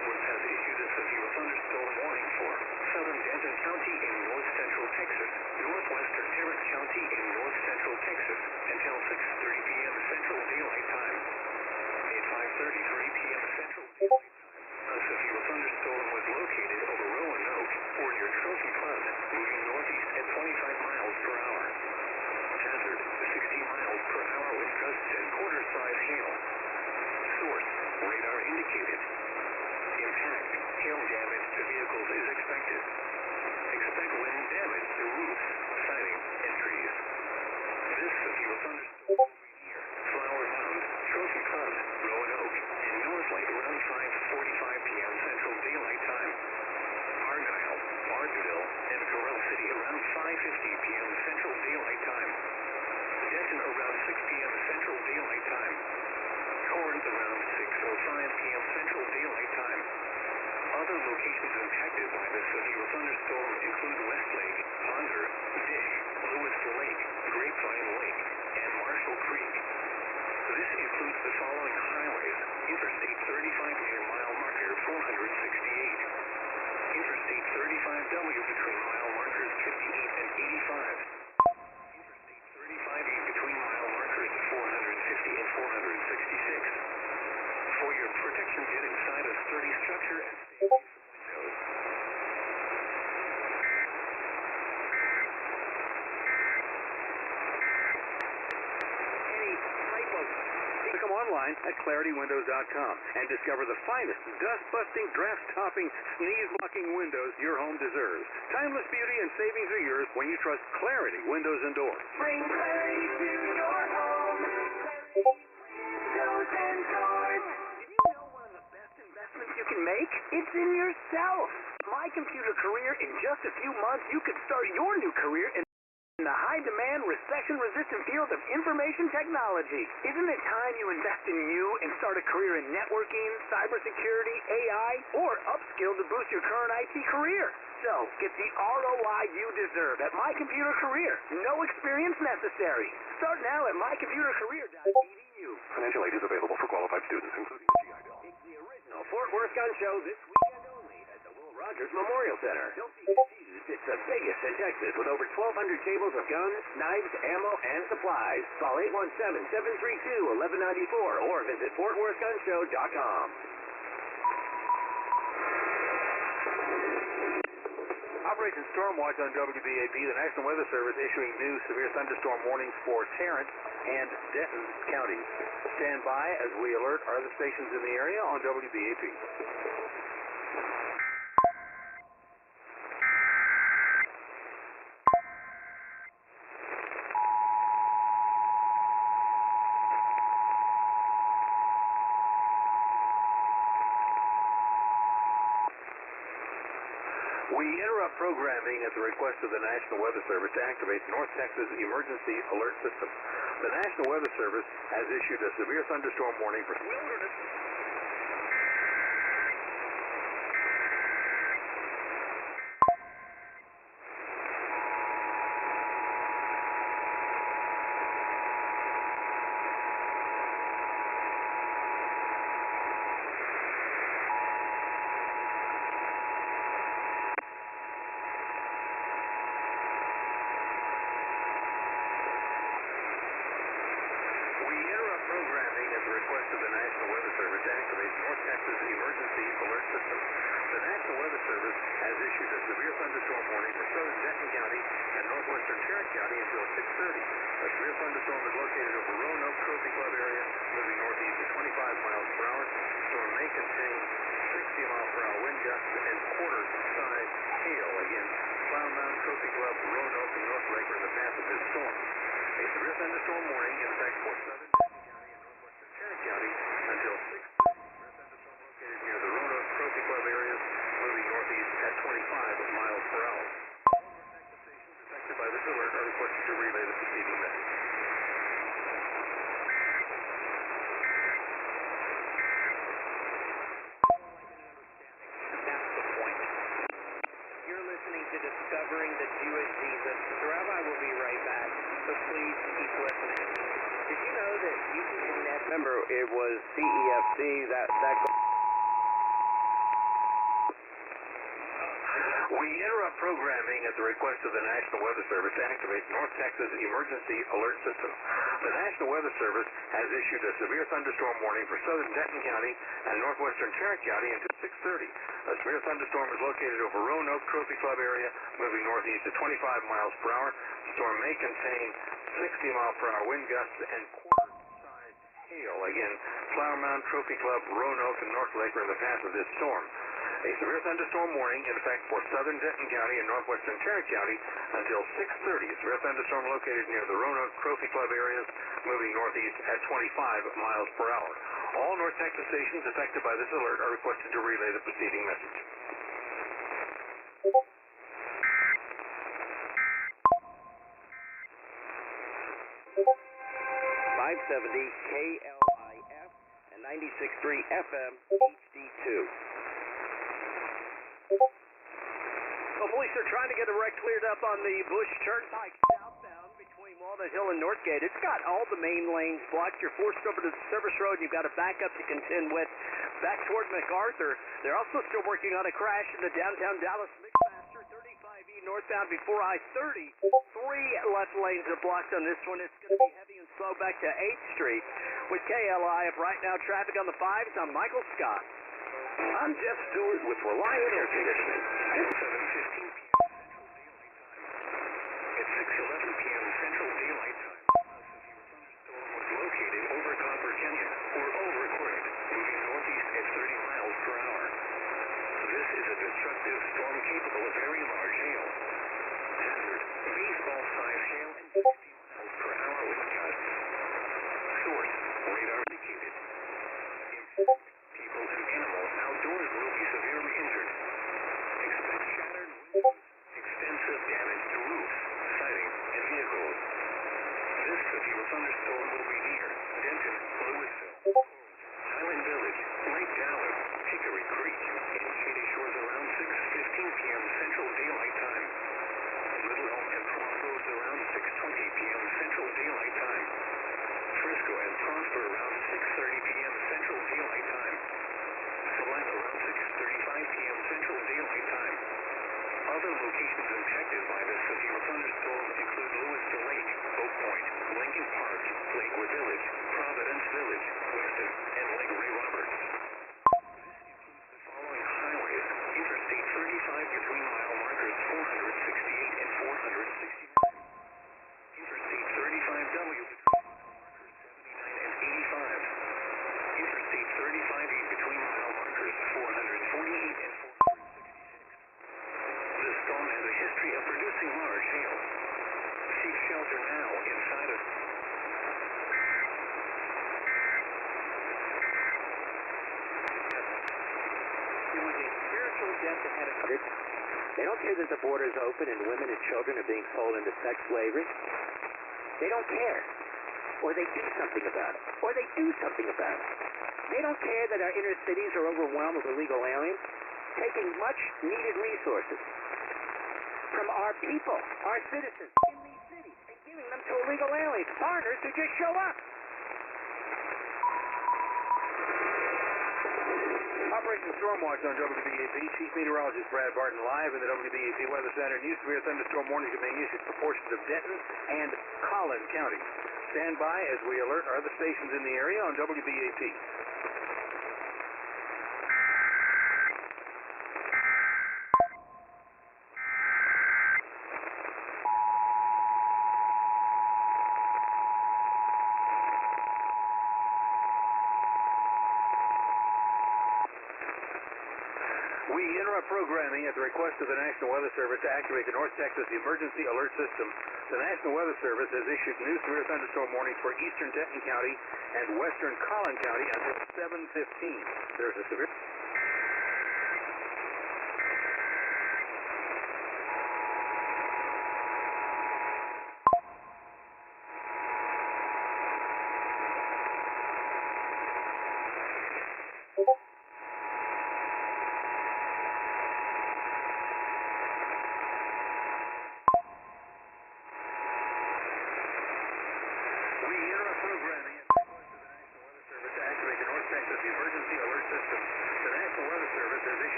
has issued a severe thunderstorm warning for southern Denton County in north central Texas, northwestern Tarrant County in north central Texas until 6:30 p.m. Central Daylight Time. At 5:33 p.m. Central Daylight Time, a severe thunderstorm was located over Roanoke or near Trophy Pond, moving northeast at 25 miles per hour. Hazard, 60 miles per hour wind gusts and quarter-size hail. Source, radar indicated. Impact, hail damage to vehicles is expected. Expect wind damage to roofs, siding, and trees. This severe thunderstorm will be near Flower Mound, Trophy Pond, Roanoke, and Northlake around 5:45 p.m. Central Daylight Time. Argyle, Bardville, and Corral City around 5:50 p.m. Central Daylight Time. Denton around 6 p.m. Central Daylight Time. Corinth around 6:05 p.m. Central Daylight Time. Other locations impacted by the severe thunderstorm include Westlake, Ponder, Dish, Lewis Lake, Grapevine Lake, and Marshall Creek. This includes the following highways: Interstate 35 near mile marker 468, Interstate 35W between mile markers 58 and 85, Interstate 35E between mile markers 450 and 466. For your protection, get inside a sturdy structure and stay away from windows. Come online at ClarityWindows.com and discover the finest dust-busting, draft-topping, sneeze-blocking windows your home deserves. Timeless beauty and savings are yours when you trust Clarity Windows and Doors. Bring clarity to your home. Windows and Doors. Did you know one of the best investments you can make? It's in yourself. My Computer Career, in just a few months, you could start your new career in the high-demand, recession-resistant field of information technology. Isn't it time you invest in you and start a career in networking, cybersecurity, AI, or upskill to boost your current IT career? So, get the ROI you deserve at My Computer Career. No experience necessary. Start now at mycomputercareer.edu. Financial aid is available for qualified students, including the GI Bill. It's the original Fort Worth Gun Show this weekend only at the Will Rogers Memorial Center. Don't be confused. It's the biggest in Texas with over 1,200 tables of guns, knives, ammo, and supplies. Call 817-732-1194 or visit FortWorthGunShow.com. Operation Stormwatch on WBAP, the National Weather Service issuing new severe thunderstorm warnings for Tarrant and Denton counties. Stand by as we alert other stations in the area on WBAP. We interrupt programming at the request of the National Weather Service to activate North Texas Emergency Alert System. The National Weather Service has issued a severe thunderstorm warning for wilderness. Request of the National Weather Service to activate North Texas Emergency Alert System. The National Weather Service has issued a severe thunderstorm warning for southern Denton County and northwestern Tarrant County until 6:30. A severe thunderstorm is located over Roanoke Trophy Club area, moving northeast at 25 miles per hour. The storm may contain 60-mile-per-hour wind gusts and quarter-size hail. Again, Flower Mound, Trophy Club, Roanoke, and Northlake are in the path of this storm. A severe thunderstorm warning in effect for southern County until 6:30. Severe thunderstorm located near the Roanoke Trophy Club areas, moving northeast at 25 miles per hour. All North Texas stations affected by this alert are requested to relay the preceding message. That's the point. You're listening to Discovering the Jewish Jesus. The Rabbi will be right back, so please keep listening. Did you know that you can connect? Remember, it was CEFC that We interrupt programming at the request of the National Weather Service to activate North Texas Emergency Alert System. The National Weather Service has issued a severe thunderstorm warning for southern Denton County and northwestern Tarrant County until 6:30. A severe thunderstorm is located over Roanoke Trophy Club area, moving northeast at 25 miles per hour. The storm may contain 60-mile-per-hour wind gusts and quarter-size hail. Again, Flower Mound, Trophy Club, Roanoke, and North Lake are in the path of this storm. A severe thunderstorm warning in effect for southern Denton County and northwestern Tarrant County until 6:30. Severe thunderstorm located near the Roanoke Trophy Club areas, moving northeast at 25 miles per hour. All North Texas stations affected by this alert are requested to relay the preceding message. 570 KLIF and 96.3 FM HD2. Well, police are trying to get a wreck cleared up on the Bush Turnpike southbound between Walnut Hill and Northgate. It's got all the main lanes blocked. You're forced over to the service road, and you've got to back up to contend with. Back toward MacArthur, they're also still working on a crash in the downtown Dallas Mixmaster 35E northbound before I-30. 3 left lanes are blocked on this one. It's going to be heavy and slow back to 8th Street. With KLIF right now, traffic on the 5s. I'm Michael Scott. I'm Jeff Stewart with Reliant Air Conditioning. At 7:15 p.m. Central Daylight Time. At 6:11 p.m. Central Daylight Time, a severe thunderstorm was located over Copper Canyon, or all recorded, moving northeast at 30 miles per hour. This is a destructive storm capable of very large hail. Hazard: baseball-sized hail and 60 miles per hour wind gusts. Source: radar indicated. People and animals outdoors will be severely injured. Expect shattered windows, extensive damage to roofs, siding, and vehicles. This severe thunderstorm will be near Denton, Louisville, Highland Village, Lake Dallas, Hickory Creek, and Shady Shores around 6:15 p.m. Central Daylight Time. Little Elm and Crossroads around 6:20 p.m. Central Daylight Time. Frisco and Prosper around 6:30 p.m. Central Daylight Time. Salina around 6:35 p.m. Central Daylight Time. Other locations impacted by this severe thunderstorm include Louisville Lake, Oak Point, Lincoln Park, Lakewood Village, Providence Village, Weston, and Lake Ray Roberts. This includes the following highways: Interstate 35 between mile markers 468 and 469. Interstate 35W between mile markers 79 and 85. Interstate 35E between mile markers 448 and 466. This storm has a history of producing large hail. Seek shelter now inside of... There was a spiritual death ahead of it. They don't care that the border is open and women and children are being sold into sex slavery. They don't care. Or they do something about it. Or they do something about it. They don't care that our inner cities are overwhelmed with illegal aliens, taking much needed resources from our people, our citizens in these cities, and giving them to illegal aliens, foreigners who just show up. Operation Stormwatch on WBAP. Chief Meteorologist Brad Barton live in the WBAP Weather Center. New severe thunderstorm warnings are being issued for portions of Denton and Collin counties. Stand by as we alert our other stations in the area on WBAP. We interrupt programming at the request of the National Weather Service to activate the North Texas Emergency Alert System. The National Weather Service has issued new severe thunderstorm warnings for eastern Denton County and western Collin County until 7:15. There's a severe...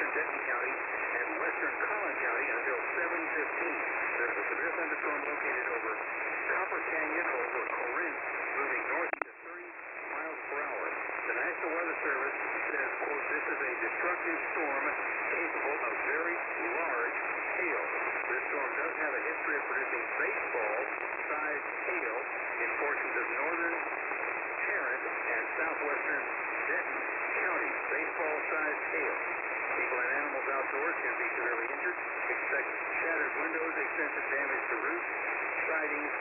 eastern Denton County and western Collin County until 7:15. There's a severe thunderstorm located over Copper Canyon over Corinth, moving north to 30 miles per hour. The National Weather Service says, quote, this is a destructive storm capable of very large hail. This storm does have a history of producing baseball-sized hail in portions of northern Tarrant and southwestern Denton counties. Baseball-sized hail. People and animals outdoors can be severely injured. Expect shattered windows, extensive damage to roofs, sidings,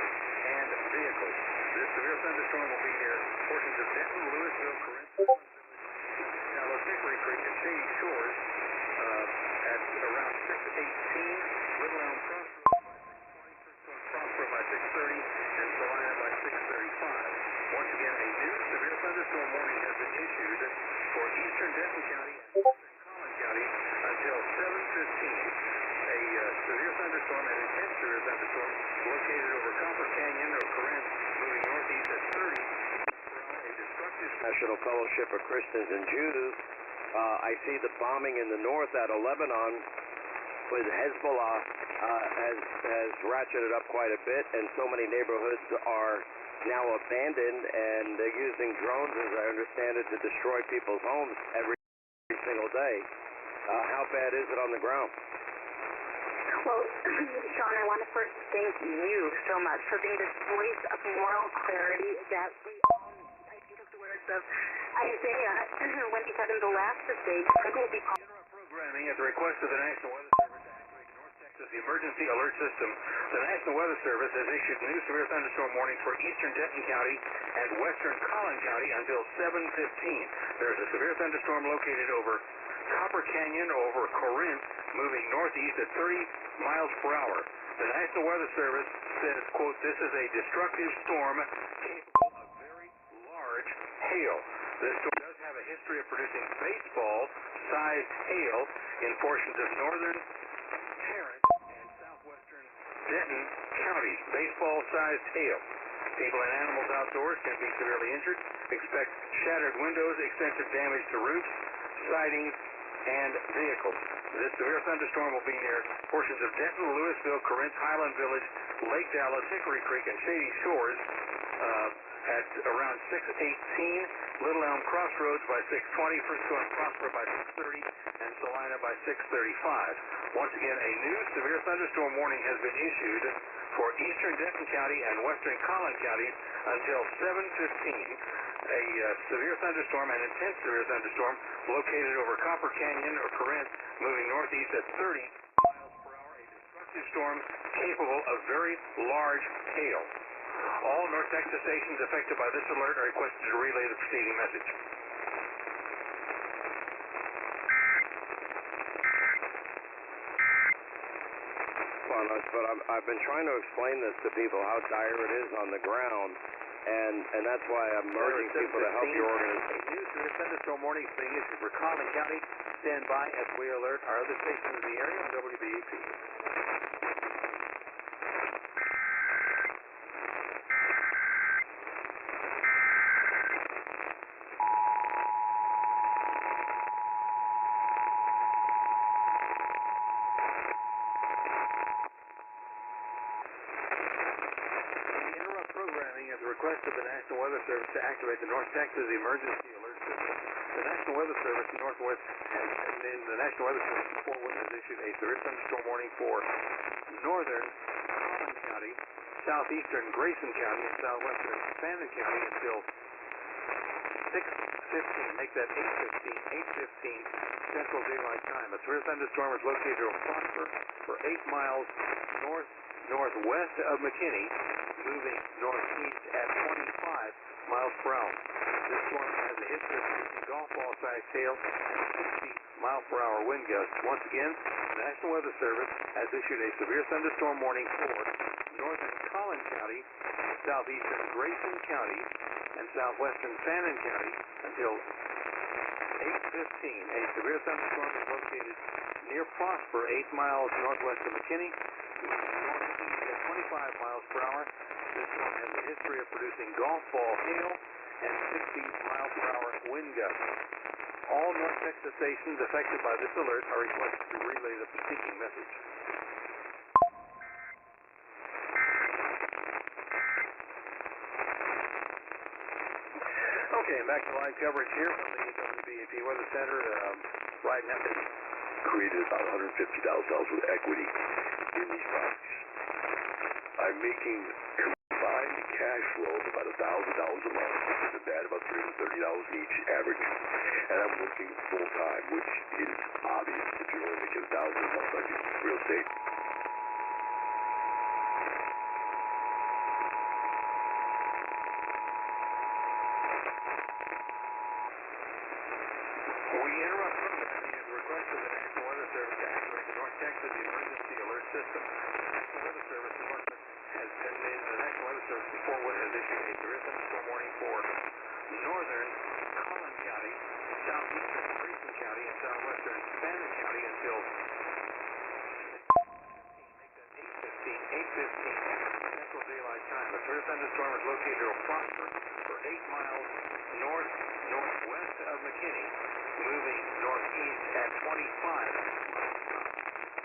and vehicles. This severe thunderstorm will be near portions of Denton, Louisville, Corinth, Dallas, Hickory Creek, and Shady Shores at around 6:18. Little Elm Crossroads by 6:20, Prosper by 6:30, and Salina by 6:35. Once again, a new severe thunderstorm warning has been issued for eastern Denton County and western Collin County until 7:15. A severe thunderstorm, an intense severe thunderstorm, located over Copper Canyon or Corinth, moving northeast at 30 per hour. A destructive National Fellowship of Christians and Jews. I see the bombing in the north out of Lebanon with Hezbollah has ratcheted up quite a bit, and so many neighborhoods are now abandoned, and they're using drones, as I understand it, to destroy people's homes every single day. How bad is it on the ground? Well, Sean, I want to first thank you so much for being this voice of moral clarity that we all need. I think of the words of Isaiah when he said in the last stage, people will be called. Interrupt programming at the request of the National Weather Service to activate the North Texas Emergency Alert System. The National Weather Service has issued new severe thunderstorm warnings for eastern Denton County and western Collin County until 7:15. There's a severe thunderstorm located over Copper Canyon over Corinth, moving northeast at 30 miles per hour. The National Weather Service says, quote, this is a destructive storm capable of very large hail. This storm does have a history of producing baseball-sized hail in portions of northern Tarrant and southwestern Denton counties. Baseball-sized hail. People and animals outdoors can be severely injured. Expect shattered windows, extensive damage to roofs, sidings, and vehicles. This severe thunderstorm will be near portions of Denton, Louisville, Corinth, Highland Village, Lake Dallas, Hickory Creek, and Shady Shores at around 6:18. Little Elm Crossroads by 6:20. Frisco and Prosper by 6:30, and Salina by 6:35. Once again, a new severe thunderstorm warning has been issued for eastern Denton County and western Collin counties until 7:15. A severe thunderstorm, an intense severe thunderstorm, located over Copper Canyon or Corinth, moving northeast at 30 miles per hour. A destructive storm capable of very large hail. All North Texas stations affected by this alert are requested to relay the preceding message. But I've been trying to explain this to people, how dire it is on the ground. And that's why I'm urging people to help your organization. A new severe thunderstorm warning is being issued for Collin County. Stand by as we alert our other stations in the area on WBEP. Request of the National Weather Service to activate the North Texas Emergency Alert System. The National Weather Service in Northwest and in the National Weather Service in Fort Worth has issued a severe thunderstorm warning for northern Collin County, southeastern Grayson County, and southwestern Fannin County until 6:15. Make that 8:15 Central Daylight Time. A severe thunderstorm is located over Prosper for 8 miles northwest of McKinney, moving northeast at 25 miles per hour. This storm has a history of producing golf ball-sized hail and 60 mile per hour wind gusts. Once again, the National Weather Service has issued a severe thunderstorm warning for northern Collin County, southeastern Grayson County, and southwestern Fannin County until 8:15. A severe thunderstorm is located near Prosper, 8 miles northwest of McKinney, northeast at 25 miles per hour. This storm has a history of producing golf ball hail and 60 mile per hour wind gusts. All North Texas stations affected by this alert are requested to relay the preceding message. Okay, back to live coverage here from the WBAP Weather Center. Right now, they created about $150,000 with equity in these properties. I'm making combined cash flow of about $1,000 a month. This is bad, about $330 each average. And I'm working full time, which is obvious if you're only making $1,000 a month on your real estate. We interrupt programming at the request of the National Weather Service to activate the North Texas Emergency Alert System. The National Weather Service has been in the National Weather Service before what has issued a severe thunderstorm warning for northern Collin County, southeastern Grayson County, and southwestern Fannin County until 8:15 Central Daylight Time. The severe thunderstorm is located near Prosper for 8 miles northwest of McKinney, moving northeast at 25.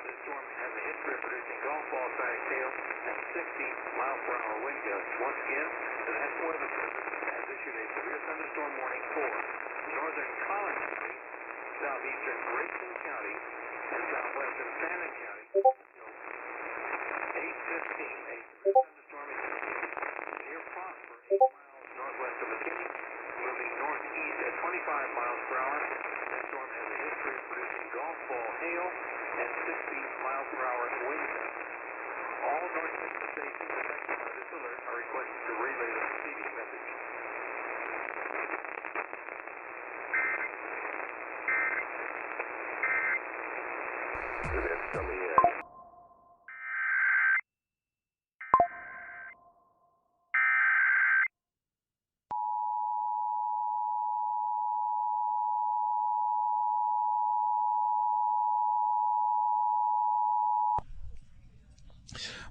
This storm has a history of producing golf ball-sized hail and 60-mile-per-hour wind gusts. Once again, the National Weather Service has issued a severe thunderstorm warning for northern Collin County, southeastern Grayson County, and southwestern Fannin County. 8:15, a severe thunderstorm is near Prosper, 8 miles northwest of McKinney, moving northeast at 25 miles per hour. That storm has a history of producing golf ball hail and 60-mile-per-hour wind gusts. All North Texas stations affected by this alert are requested to relay the preceding message. And that's coming in.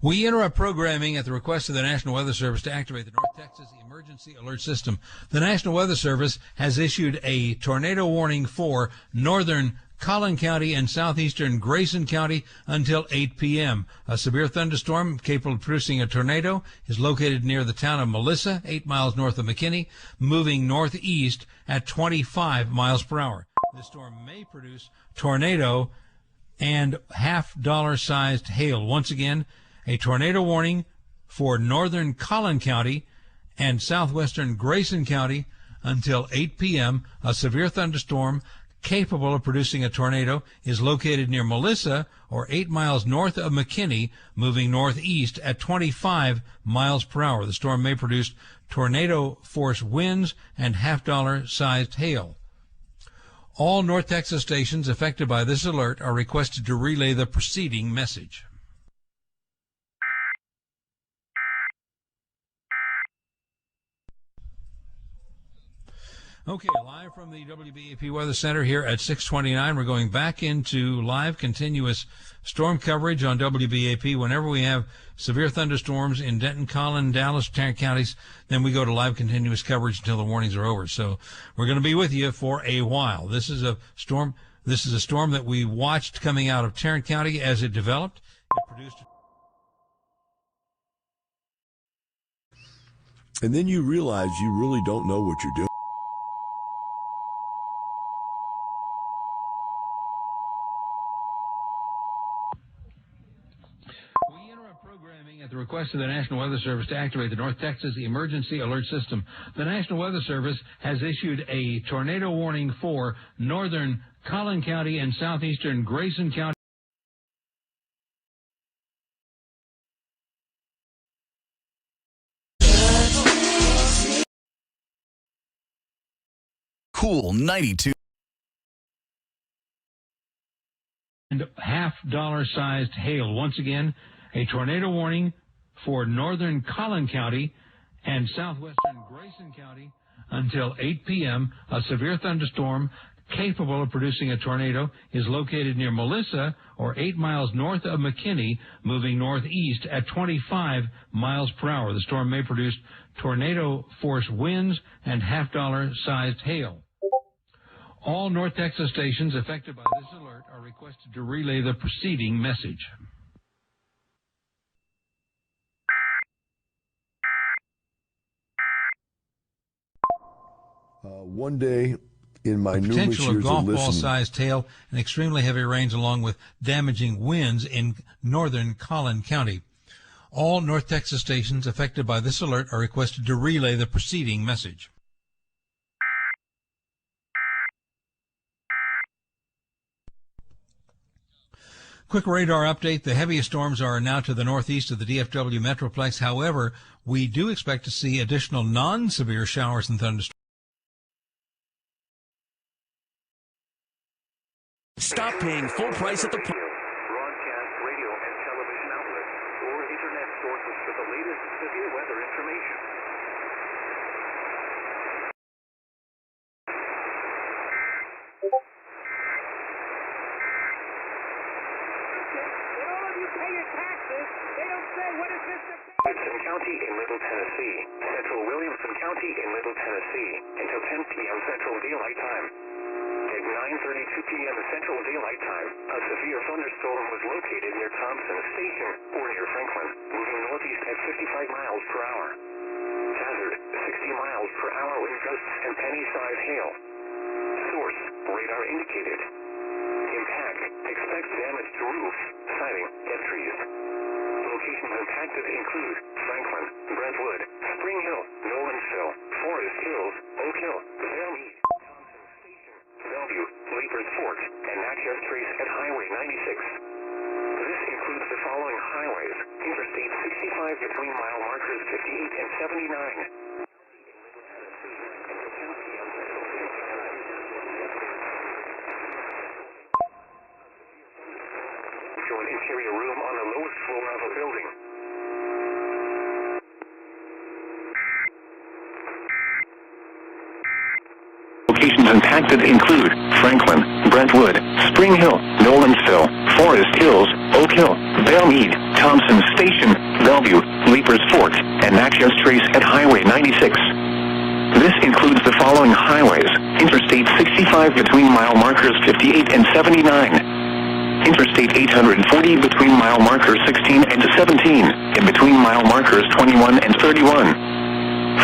We interrupt programming at the request of the National Weather Service to activate the North Texas Emergency Alert System. The National Weather Service has issued a tornado warning for northern Collin County and southeastern Grayson County until 8 p.m. A severe thunderstorm capable of producing a tornado is located near the town of Melissa, 8 miles north of McKinney, moving northeast at 25 miles per hour. This storm may produce tornado and half-dollar-sized hail. Once again, a tornado warning for northern Collin County and southwestern Grayson County until 8 p.m. A severe thunderstorm capable of producing a tornado is located near Melissa, or 8 miles north of McKinney, moving northeast at 25 miles per hour. The storm may produce tornado-force winds and half-dollar-sized hail. All North Texas stations affected by this alert are requested to relay the preceding message. Okay, live from the WBAP Weather Center here at 6:29. We're going back into live continuous storm coverage on WBAP. Whenever we have severe thunderstorms in Denton, Collin, Dallas, Tarrant counties, then we go to live continuous coverage until the warnings are over. So we're going to be with you for a while. This is a storm that we watched coming out of Tarrant County as it developed. It produced. And then you realize you really don't know what you're doing. At the request of the National Weather Service to activate the North Texas Emergency Alert System. The National Weather Service has issued a tornado warning for northern Collin County and southeastern Grayson County. Cool 92. And half-dollar-sized hail. Once again, a tornado warning for northern Collin County and southwestern Grayson County until 8 p.m. A severe thunderstorm capable of producing a tornado is located near Melissa, or 8 miles north of McKinney, moving northeast at 25 miles per hour. The storm may produce tornado-force winds and half-dollar-sized hail. All North Texas stations affected by this alert are requested to relay the preceding message. One day in my numerous Potential of years golf of ball listening, sized hail and extremely heavy rains along with damaging winds in northern Collin County. All North Texas stations affected by this alert are requested to relay the preceding message. Quick radar update. The heaviest storms are now to the northeast of the DFW Metroplex. However, we do expect to see additional non-severe showers and thunderstorms. Stop paying full price at the broadcast radio and television outlets or internet sources for the latest severe weather information. Williamson County in Middle Tennessee, Central Williamson County in Middle Tennessee, until 10 p.m. Central Daylight Time. At 9:32 p.m. Central Daylight Time, a severe thunderstorm was located near Thompson Station or near Franklin, moving northeast at 55 miles per hour. Hazard, 60 miles per hour wind gusts and penny-sized hail. Source, radar indicated. Impact, expect damage to roofs, siding, and trees. Locations impacted include Franklin, Brentwood, Spring Hill, Nolansville, Forest Hills, Oak Hill, Vale Mead, Thompson Station, Bellevue, Leapers Fort, and Natchez Trace at Highway 96. This includes the following highways: Interstate 65 between mile markers 58 and 79. To an interior room on the lowest floor of a building. Locations impacted include Franklin, Brentwood, Spring Hill, Nolansville, Forest Hills, Oak Hill, Vale Mead, Thompson Station, Bellevue, Leapers Fort, and Natchez Trace at Highway 96. This includes the following highways: Interstate 65 between mile markers 58 and 79. Interstate 840 between mile markers 16 and 17, and between mile markers 21 and 31.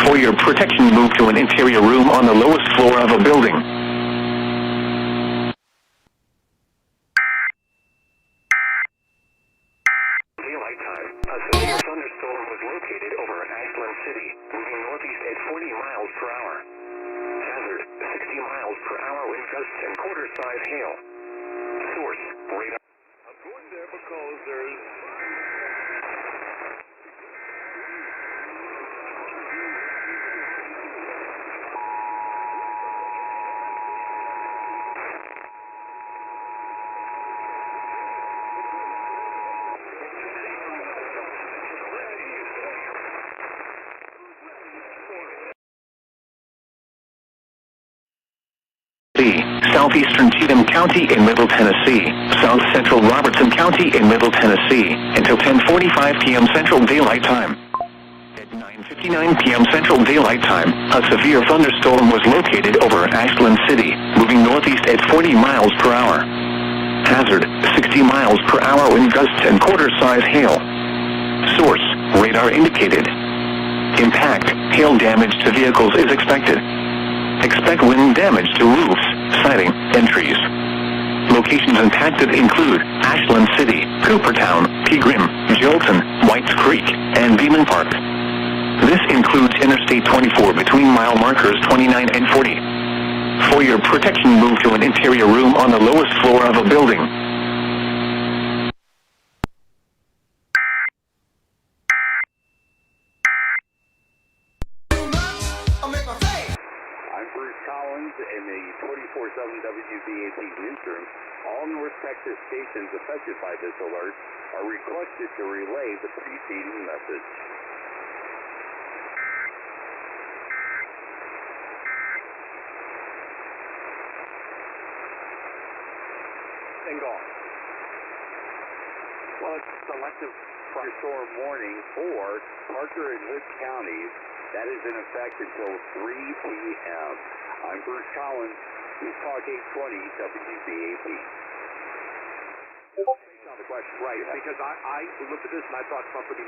For your protection, move to an interior room on the lowest floor of a building. Daylight time. A severe thunderstorm was located over Ashland City, moving northeast at 40 miles per hour. Hazard, 60 miles per hour wind gusts and quarter-size hail. Source, radar. I'm going there because there's... Southeastern Cheatham County in Middle Tennessee, South Central Robertson County in Middle Tennessee, until 10:45 p.m. Central Daylight Time. At 9:59 p.m. Central Daylight Time, a severe thunderstorm was located over Ashland City, moving northeast at 40 miles per hour. Hazard, 60 miles per hour wind gusts and quarter-size hail. Source, radar indicated. Impact, hail damage to vehicles is expected. Expect wind damage to roofs, siding, and trees. Locations impacted include Ashland City, Coopertown, Pegram, Jolton, Whites Creek, and Beeman Park. This includes Interstate 24 between mile markers 29 and 40. For your protection, move to an interior room on the lowest floor of a building. In the 24/7 WBAP newsroom, all North Texas stations affected by this alert are requested to relay the preceding message. And gone. Well, it's selective thunderstorm warning for Parker and Hood counties. That is in effect until 3 p.m. I'm Bruce Collins. News Talk 820 WBAP. Based on the question, right? Because I looked at this and I thought somebody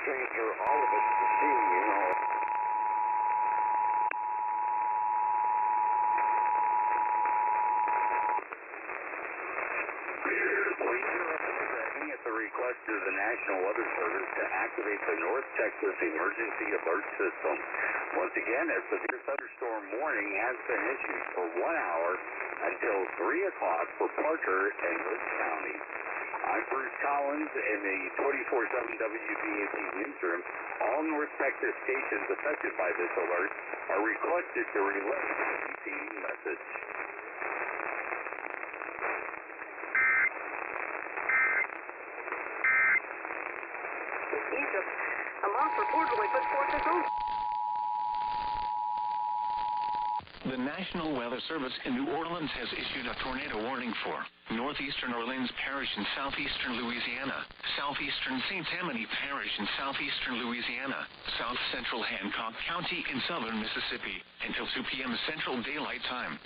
Change for all of us to see, you know. At the request of the National Weather Service to activate the North Texas Emergency Alert System. Once again, a severe thunderstorm warning has been issued for 1 hour until 3 o'clock for Parker and Woods County. I'm Bruce Collins in the 24/7 WBAP newsroom. All North Texas stations affected by this alert are requested to relay the preceding message. Egypt, a month reportedly put forth its own. The National Weather Service in New Orleans has issued a tornado warning for northeastern Orleans Parish in southeastern Louisiana, southeastern St. Tammany Parish in southeastern Louisiana, south central Hancock County in southern Mississippi until 2 p.m. Central Daylight Time.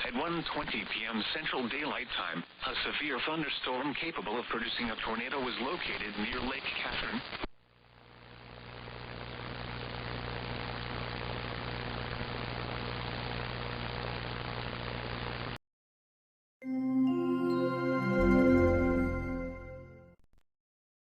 At 1:20 p.m. Central Daylight Time, a severe thunderstorm capable of producing a tornado was located near Lake Catherine.